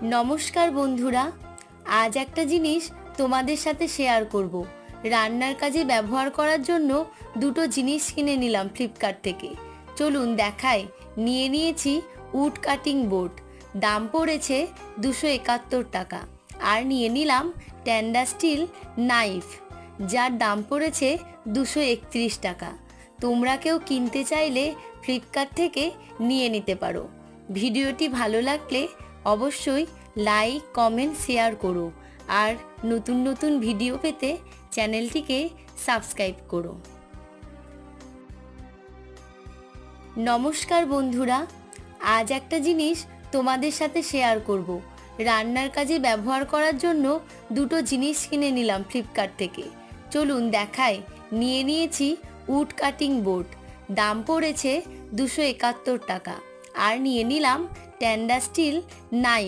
নমস্কার বন্ধুরা, আজ একটা জিনিস তোমাদের সাথে শেয়ার করব। রান্নার কাজে ব্যবহার করার জন্য দুটো জিনিস কিনে নিলাম ফ্লিপকার্ট থেকে। চলুন দেখাই। নিয়ে নিয়েছি উড কাটিং বোর্ড, দাম পড়েছে 271 টাকা। আর নিয়ে নিলাম ট্যান্ডা স্টিল নাইফ, যার দাম পড়েছে 231 টাকা। তোমরা কেউ কিনতে চাইলে ফ্লিপকার্ট থেকে নিয়ে নিতে পারো। ভিডিওটি ভালো লাগলে অবশ্যই লাইক, কমেন্ট, শেয়ার করো। আর নতুন নতুন ভিডিও পেতে চ্যানেলটিকে সাবস্ক্রাইব করো। নমস্কার বন্ধুরা, আজ একটা জিনিস তোমাদের সাথে শেয়ার করব। রান্নার কাজে ব্যবহার করার জন্য দুটো জিনিস কিনে নিলাম ফ্লিপকার্ট থেকে। চলুন দেখাই। নিয়ে নিয়েছি উড কাটিং বোর্ড, দাম পড়েছে 271 টাকা। আর নিয়ে নিলাম ট্যান্ডা স্টিল নাইফ,